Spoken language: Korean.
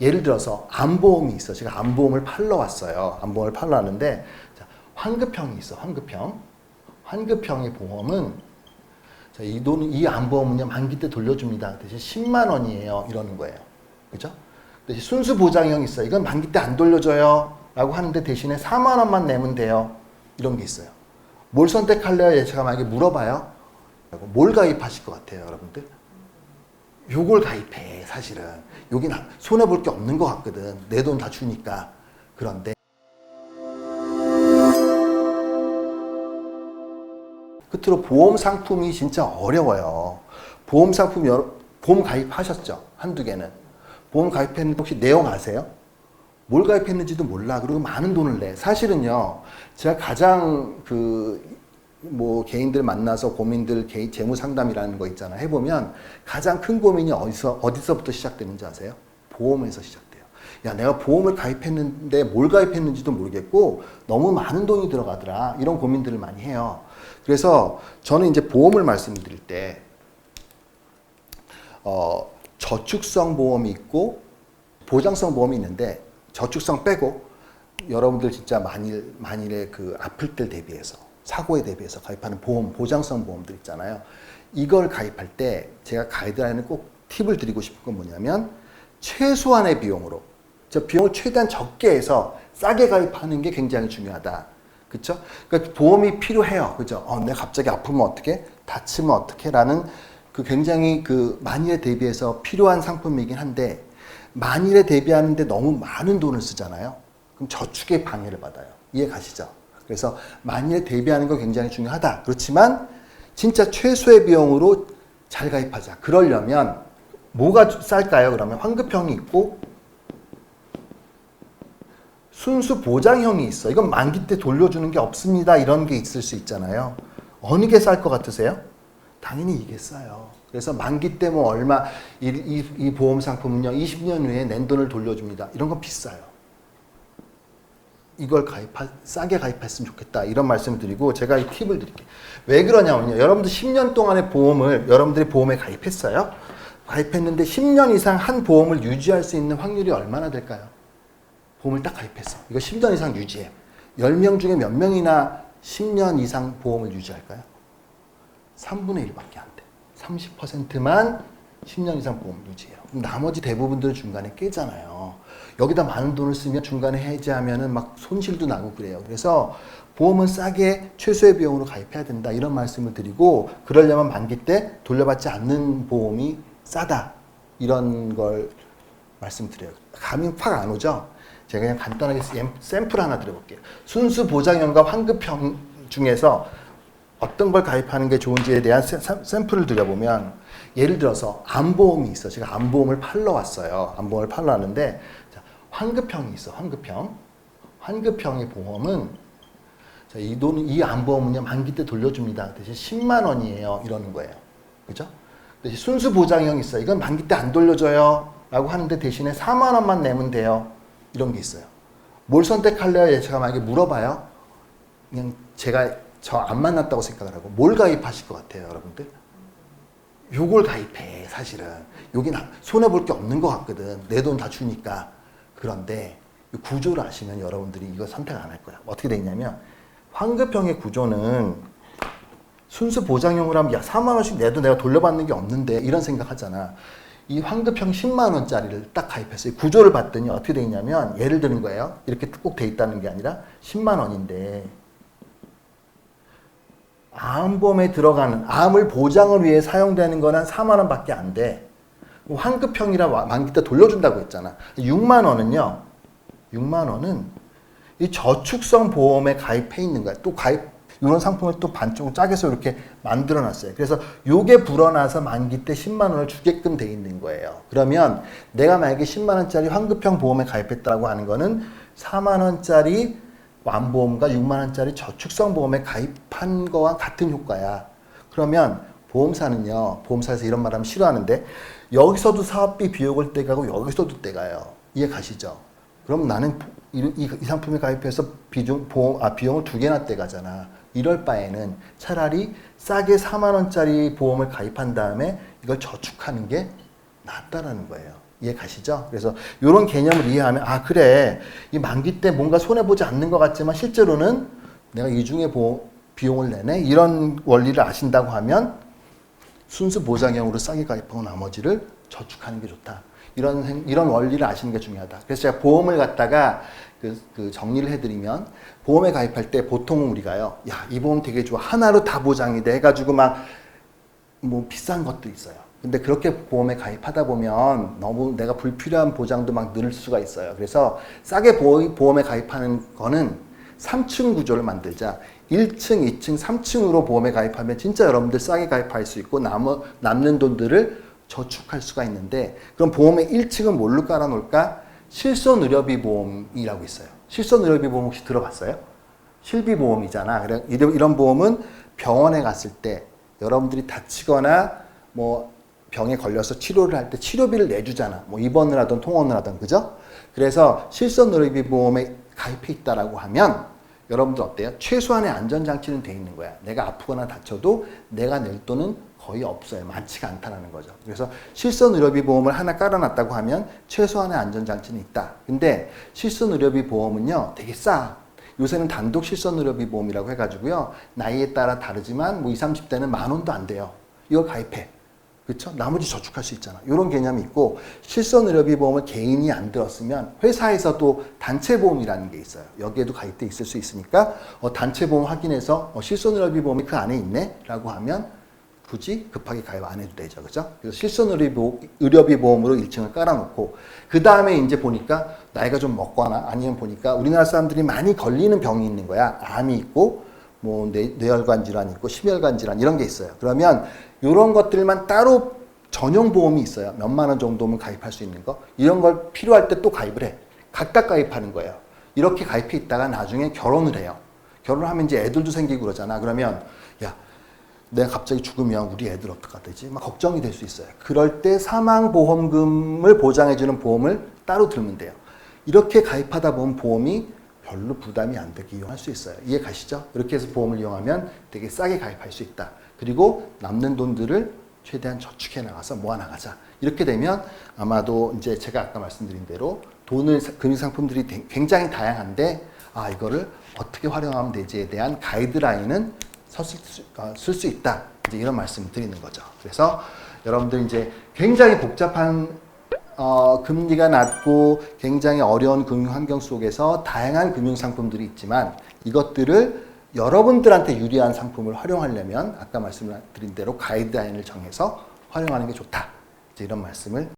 예를 들어서 암보험이 있어. 제가 암보험을 팔러 왔어요. 암보험을 팔러 왔는데 자, 환급형이 있어. 환급형. 환급형의 보험은 자, 이 암보험은요 만기 때 돌려줍니다. 대신 10만 원이에요. 이러는 거예요. 그죠? 대신 순수 보장형 있어. 이건 만기 때 안 돌려줘요. 라고 하는데 대신에 4만 원만 내면 돼요. 이런 게 있어요. 뭘 선택할래요? 제가 만약에 물어봐요. 뭘 가입하실 것 같아요, 여러분들? 요걸 가입해, 사실은. 여긴 손해볼 게 없는 것 같거든. 내 돈 다 주니까. 그런데 끝으로 보험 상품이 진짜 어려워요. 보험 상품, 보험 가입하셨죠? 한두 개는. 보험 가입했는데 혹시 내용 아세요? 뭘 가입했는지도 몰라. 그리고 많은 돈을 내. 사실은요, 제가 가장 개인들 만나서 고민들, 재무 상담이라는 거 있잖아. 해보면 가장 큰 고민이 어디서부터 시작되는지 아세요? 보험에서 시작돼요. 야, 내가 보험을 가입했는데 뭘 가입했는지도 모르겠고 너무 많은 돈이 들어가더라. 이런 고민들을 많이 해요. 그래서 저는 이제 보험을 말씀드릴 때, 저축성 보험이 있고 보장성 보험이 있는데 저축성 빼고 여러분들 진짜 만일에 아플 때 대비해서 사고에 대비해서 가입하는 보험, 보장성 보험들 있잖아요. 이걸 가입할 때 제가 가이드라인을 꼭 팁을 드리고 싶은 건 뭐냐면 최소한의 비용으로 비용을 최대한 적게 해서 싸게 가입하는 게 굉장히 중요하다. 그쵸? 그러니까 보험이 필요해요. 그죠? 내가 갑자기 아프면 어떻게? 다치면 어떻게? 라는 굉장히 만일에 대비해서 필요한 상품이긴 한데 만일에 대비하는데 너무 많은 돈을 쓰잖아요. 그럼 저축에 방해를 받아요. 이해 가시죠? 그래서 만일에 대비하는 건 굉장히 중요하다. 그렇지만 진짜 최소의 비용으로 잘 가입하자. 그러려면 뭐가 쌀까요? 그러면 환급형이 있고 순수 보장형이 있어. 이건 만기 때 돌려주는 게 없습니다. 이런 게 있을 수 있잖아요. 어느 게 쌀 것 같으세요? 당연히 이게 싸요. 그래서 만기 때 뭐 얼마, 이 보험 상품은요, 20년 후에 낸 돈을 돌려줍니다. 이런 건 비싸요. 이걸 싸게 가입했으면 좋겠다. 이런 말씀을 드리고, 제가 이 팁을 드릴게요. 왜 그러냐면요. 여러분들 10년 동안의 여러분들이 보험에 가입했어요? 가입했는데 10년 이상 한 보험을 유지할 수 있는 확률이 얼마나 될까요? 보험을 딱 가입했어. 이거 10년 이상 유지해. 10명 중에 몇 명이나 10년 이상 보험을 유지할까요? 3분의 1밖에 안 돼. 30%만 10년 이상 보험 유지해요. 그럼 나머지 대부분들은 중간에 깨잖아요. 여기다 많은 돈을 쓰면 중간에 해지하면은 막 손실도 나고 그래요. 그래서 보험은 싸게 최소의 비용으로 가입해야 된다. 이런 말씀을 드리고, 그러려면 만기 때 돌려받지 않는 보험이 싸다. 이런 걸 말씀드려요. 감이 확 안 오죠? 제가 그냥 간단하게 샘플 하나 드려볼게요. 순수 보장형과 환급형 중에서 어떤 걸 가입하는 게 좋은지에 대한 샘플을 드려보면, 예를 들어서 암보험이 있어. 제가 암보험을 팔러 왔어요. 암보험을 팔러 왔는데 자, 환급형이 있어. 환급형. 환급형의 보험은 자, 이 암보험은요 만기 때 돌려줍니다. 대신 10만 원이에요. 이러는 거예요. 그죠? 대신 순수 보장형이 있어. 이건 만기 때 안 돌려줘요. 라고 하는데 대신에 4만 원만 내면 돼요. 이런 게 있어요. 뭘 선택할래요? 제가 만약에 물어봐요. 그냥 제가 저 안 만났다고 생각을 하고 뭘 가입하실 것 같아요, 여러분들? 요걸 가입해, 사실은. 여긴 손해볼 게 없는 것 같거든. 내 돈 다 주니까. 그런데 구조를 아시면 여러분들이 이거 선택 안 할 거야. 어떻게 돼 있냐면 환급형의 구조는 순수 보장형으로 하면 야 4만 원씩 내도 내가 돌려받는 게 없는데 이런 생각하잖아. 이 환급형 10만 원짜리를 딱 가입했어요. 구조를 봤더니 어떻게 돼 있냐면 예를 드는 거예요. 이렇게 꼭 돼 있다는 게 아니라 10만 원인데 암보험에 들어가는 암을 보장을 위해 사용되는 건 한 4만 원밖에 안 돼. 환급형이라 만기 때 돌려준다고 했잖아. 6만 원은요. 6만 원은 이 저축성 보험에 가입해 있는 거야. 또 이런 상품을 또 반쪽으로 짜게서 이렇게 만들어 놨어요. 그래서 요게 불어나서 만기 때 10만 원을 주게끔 돼 있는 거예요. 그러면 내가 만약에 10만 원짜리 환급형 보험에 가입했다고 하는 거는 4만 원짜리 암보험과 6만 원짜리 저축성 보험에 가입한 거와 같은 효과야. 그러면 보험사에서 이런 말 하면 싫어하는데 여기서도 사업비 비용을 떼가고 여기서도 떼가요. 이해 가시죠? 그럼 나는 이 상품에 가입해서 비용을 두 개나 떼가잖아. 이럴 바에는 차라리 싸게 4만 원짜리 보험을 가입한 다음에 이걸 저축하는 게 낫다라는 거예요. 이해 가시죠? 그래서 이런 개념을 이해하면 아 그래 이 만기 때 뭔가 손해 보지 않는 것 같지만 실제로는 내가 이중에 비용을 내네 이런 원리를 아신다고 하면 순수 보장형으로 싸게 가입하고 나머지를 저축하는 게 좋다. 이런 원리를 아시는 게 중요하다. 그래서 제가 보험을 갖다가 그 정리를 해드리면 보험에 가입할 때 보통 우리가요, 야, 이 보험 되게 좋아. 하나로 다 보장이 돼. 해가지고 막 뭐 비싼 것도 있어요. 근데 그렇게 보험에 가입하다 보면 너무 내가 불필요한 보장도 막 넣을 수가 있어요. 그래서 싸게 보험에 가입하는 거는 3층 구조를 만들자. 1층, 2층, 3층으로 보험에 가입하면 진짜 여러분들 싸게 가입할 수 있고 남는 돈들을 저축할 수가 있는데 그럼 보험의 1층은 뭘로 깔아놓을까? 실손의료비 보험이라고 있어요. 실손의료비 보험 혹시 들어봤어요? 실비보험이잖아. 이런 보험은 병원에 갔을 때 여러분들이 다치거나 뭐 병에 걸려서 치료를 할 때 치료비를 내주잖아. 뭐 입원을 하든 통원을 하든 그죠? 그래서 실손의료비 보험에 가입해 있다라고 하면 여러분들 어때요? 최소한의 안전장치는 돼 있는 거야. 내가 아프거나 다쳐도 내가 낼 돈은 거의 없어요. 많지가 않다는 거죠. 그래서 실손의료비 보험을 하나 깔아놨다고 하면 최소한의 안전장치는 있다. 근데 실손의료비 보험은요 되게 싸. 요새는 단독 실손의료비 보험이라고 해가지고요. 나이에 따라 다르지만 뭐 20, 30대는 10,000원도 안 돼요. 이거 가입해. 그렇죠? 나머지 저축할 수 있잖아. 이런 개념이 있고 실손의료비 보험을 개인이 안 들었으면 회사에서도 단체보험이라는 게 있어요. 여기에도 가입돼 있을 수 있으니까 단체보험 확인해서 실손의료비 보험이 그 안에 있네? 라고 하면 굳이 급하게 가입 안 해도 되죠. 그죠? 그래서 실손의료비 보험으로 1층을 깔아놓고 그 다음에 이제 보니까 나이가 좀 먹거나 아니면 보니까 우리나라 사람들이 많이 걸리는 병이 있는 거야. 암이 있고 뭐 뇌혈관 질환이 있고 심혈관 질환 이런 게 있어요. 그러면 이런 것들만 따로 전용 보험이 있어요. 몇만 원 정도면 가입할 수 있는 거. 이런 걸 필요할 때 또 가입을 해. 각각 가입하는 거예요. 이렇게 가입해 있다가 나중에 결혼을 해요. 결혼하면 이제 애들도 생기고 그러잖아. 그러면 야 내가 갑자기 죽으면 우리 애들 어떡하 되지? 막 걱정이 될 수 있어요. 그럴 때 사망보험금을 보장해주는 보험을 따로 들면 돼요. 이렇게 가입하다 보면 보험이 별로 부담이 안 되게 이용할 수 있어요. 이해 가시죠? 이렇게 해서 보험을 이용하면 되게 싸게 가입할 수 있다. 그리고 남는 돈들을 최대한 저축해 나가서 모아 나가자. 이렇게 되면 아마도 이제 제가 아까 말씀드린 대로 금융상품들이 굉장히 다양한데 이거를 어떻게 활용하면 되지에 대한 가이드라인은 쓸 수 있다. 이제 이런 말씀을 드리는 거죠. 그래서 여러분들 이제 굉장히 복잡한 금리가 낮고 굉장히 어려운 금융 환경 속에서 다양한 금융 상품들이 있지만 이것들을 여러분들한테 유리한 상품을 활용하려면 아까 말씀드린 대로 가이드라인을 정해서 활용하는 게 좋다. 이제 이런 말씀을